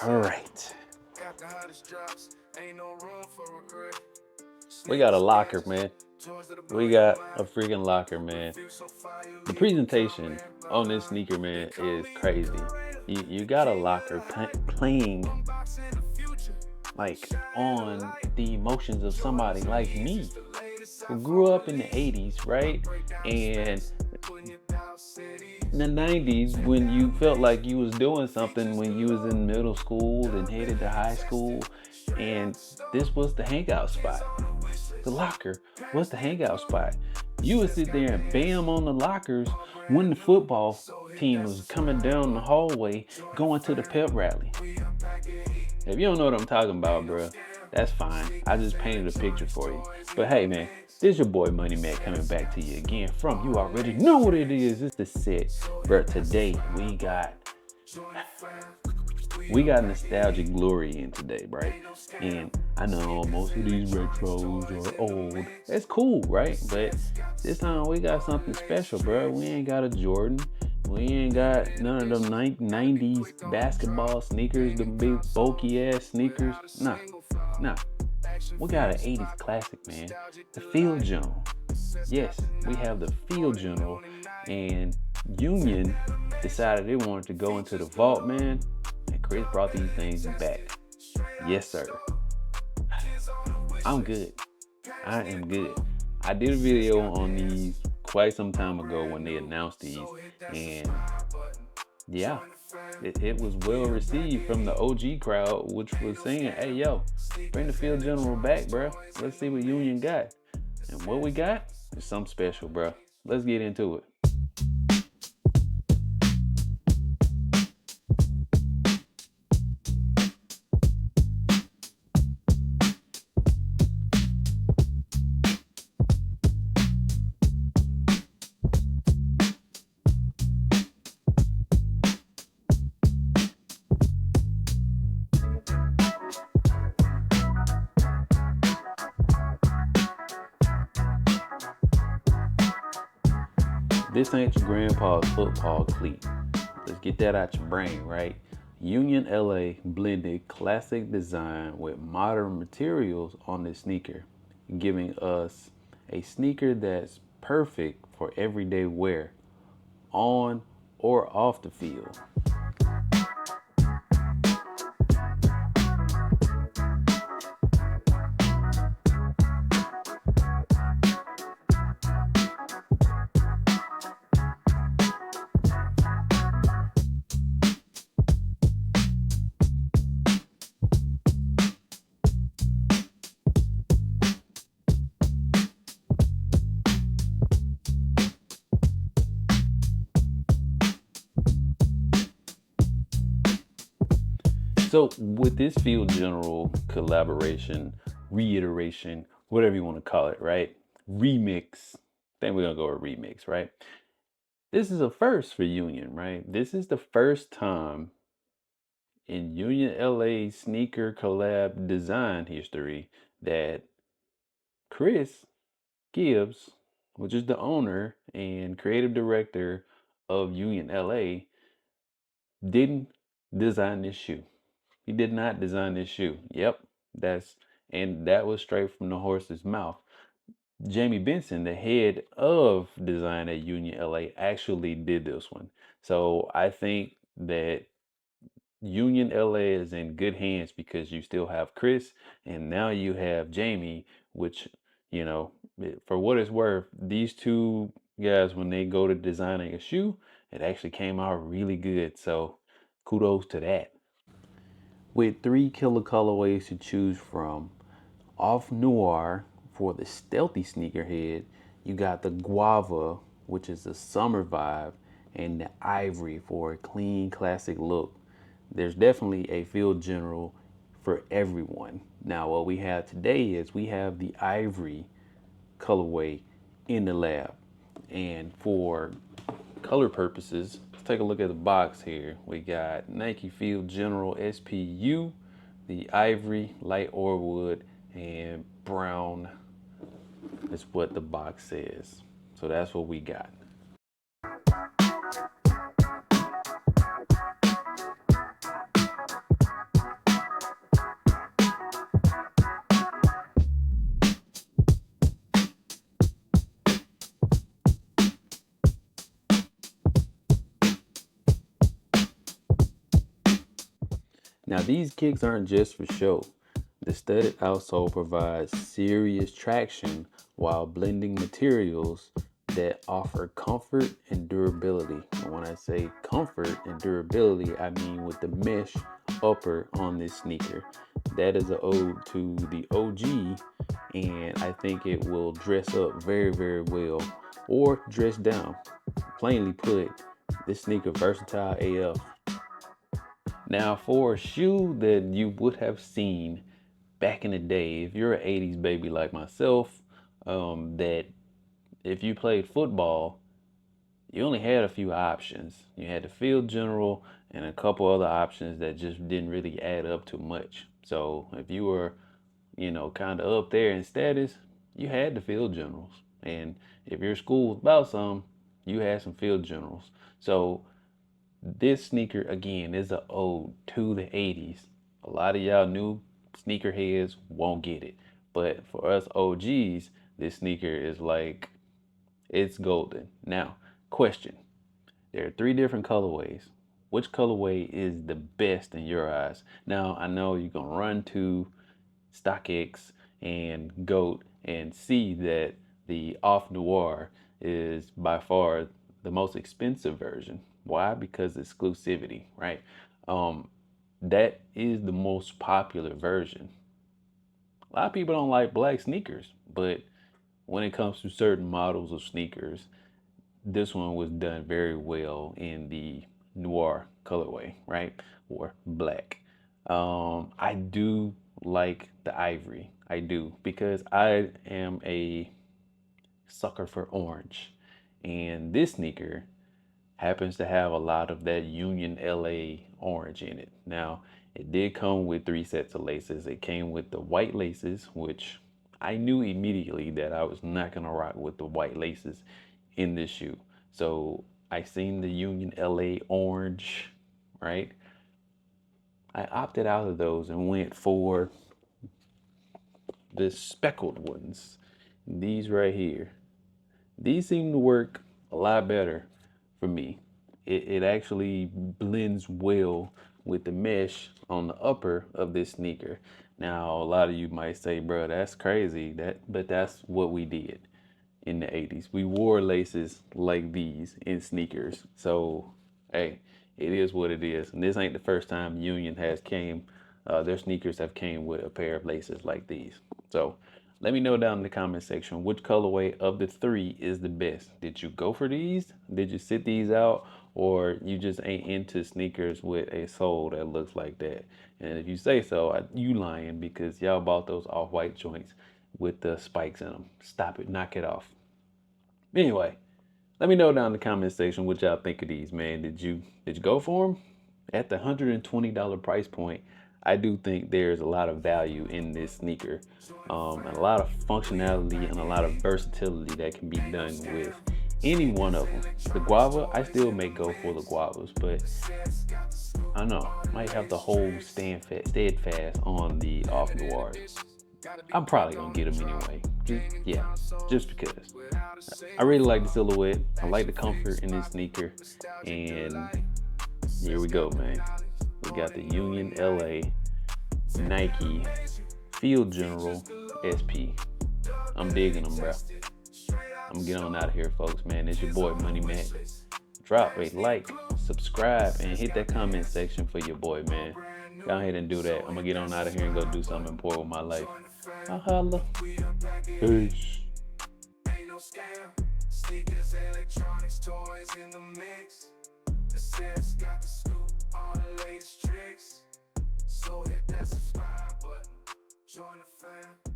All right. We got a locker, man. We got a freaking locker, man. The presentation on this sneaker, man, is crazy. You got a locker playing like on the emotions of somebody like me who grew up in the 80s, right? And in the 90s, when you felt like you was doing something when you was in middle school and headed to high school, and this was the hangout spot. The locker was the hangout spot. You would sit there and bam on the lockers when the football team was coming down the hallway going to the pep rally. If you don't know what I'm talking about, bro, that's fine. I just painted a picture for you. But hey, man, this your boy Money Mac coming back to you again from you already know what it is. It's the set. Bro, today we got nostalgic glory in today, right? And I know most of these retros are old. That's cool, right? But this time we got something special, bro. We ain't got a Jordan. We ain't got none of them 90s basketball sneakers, the big bulky ass sneakers. Nah. We got an 80s classic, man. The Field Journal. Yes, we have the Field Journal. And Union decided they wanted to go into the vault, man. And Chris brought these things back. Yes, sir. I'm good. I am good. I did a video on these quite some time ago when they announced these, and yeah, it was well received from the OG crowd, which was saying, hey, yo, bring the Field General back, bro. Let's see what Union got. And what we got is something special, bro. Let's get into it. This ain't your grandpa's football cleat. Let's get that out your brain, right? Union LA blended classic design with modern materials on this sneaker, giving us a sneaker that's perfect for everyday wear, on or off the field. So with this Field General collaboration, reiteration, whatever you want to call it, right? Remix. I think we're gonna go with remix, right? This is a first for Union, right? This is the first time in Union LA sneaker collab design history that Chris Gibbs, which is the owner and creative director of Union LA, didn't design this shoe. He did not design this shoe. Yep, that was straight from the horse's mouth. Jamie Benson, the head of design at Union LA, actually did this one. So I think that Union LA is in good hands because you still have Chris and now you have Jamie, which, for what it's worth, these two guys, when they go to designing a shoe, it actually came out really good. So kudos to that. With 3 killer colorways to choose from, off noir for the stealthy sneakerhead, you got the guava, which is the summer vibe, and the ivory for a clean classic look. There's definitely a Field General for everyone. Now what we have today is we have the ivory colorway in the lab, and for color purposes, let's take a look at the box here. We got Nike Field General SPU, the ivory, light orwood, and brown is what the box says. So that's what we got. Now, these kicks aren't just for show. The studded outsole provides serious traction while blending materials that offer comfort and durability. And when I say comfort and durability, I mean with the mesh upper on this sneaker. That is an ode to the OG, and I think it will dress up very, very well or dress down. Plainly put, this sneaker versatile AF. Now, for a shoe that you would have seen back in the day, if you're an 80s baby like myself, that if you played football, you only had a few options. You had the field general and a couple other options that just didn't really add up to much. So if you were, kind of up there in status, you had the field generals. And if your school was about some, you had some field generals. So this sneaker, again, is a ode to the 80s. A lot of y'all new sneakerheads won't get it. But for us OGs, this sneaker is like, it's golden. Now, question. There are 3 different colorways. Which colorway is the best in your eyes? Now, I know you're going to run to StockX and GOAT and see that the Off Noir is by far the most expensive version. Why? Because exclusivity, right? That is the most popular version. A lot of people don't like black sneakers, but when it comes to certain models of sneakers, this one was done very well in the noir colorway, right? Or black. I do like the ivory. I do, because I am a sucker for orange. And this sneaker happens to have a lot of that Union LA orange in it. Now, it did come with 3 sets of laces. It came with the white laces, which I knew immediately that I was not gonna rock with the white laces in this shoe. So I seen the Union LA orange, right? I opted out of those and went for the speckled ones. These right here. These seem to work a lot better for me. It actually blends well with the mesh on the upper of this sneaker. Now, a lot of you might say, bro, that's crazy. But that's what we did in the 80s. We wore laces like these in sneakers. So, hey, it is what it is. And this ain't the first time Union has came, their sneakers have came with a pair of laces like these. So let me know down in the comment section which colorway of the 3 is the best. Did you go for these? Did you sit these out? Or you just ain't into sneakers with a sole that looks like that? And if you say so, you lying, because y'all bought those off-white joints with the spikes in them. Stop it, knock it off. Anyway, let me know down in the comment section what y'all think of these, man. Did you go for them? At the $120 price point, I do think there's a lot of value in this sneaker, and a lot of functionality and a lot of versatility that can be done with any one of them. The guava, I still may go for the guavas, but I don't know, might have to hold steadfast on the Off Noirs. I'm probably gonna get them anyway. Just because. I really like the silhouette. I like the comfort in this sneaker. And here we go, man. We got the Union LA Nike Field General SP. I'm digging them, bro. I'm gonna get on out of here, folks, man. It's your boy Money Mac. Drop a like, subscribe, and hit that comment section for your boy, man. Go ahead and do that. I'm gonna get on out of here and go do something important with my life. I'll holla. Peace. Sneakers, electronics, toys in the mix. The sets got the scoop, all the latest tricks. So hit that subscribe button, join the fam.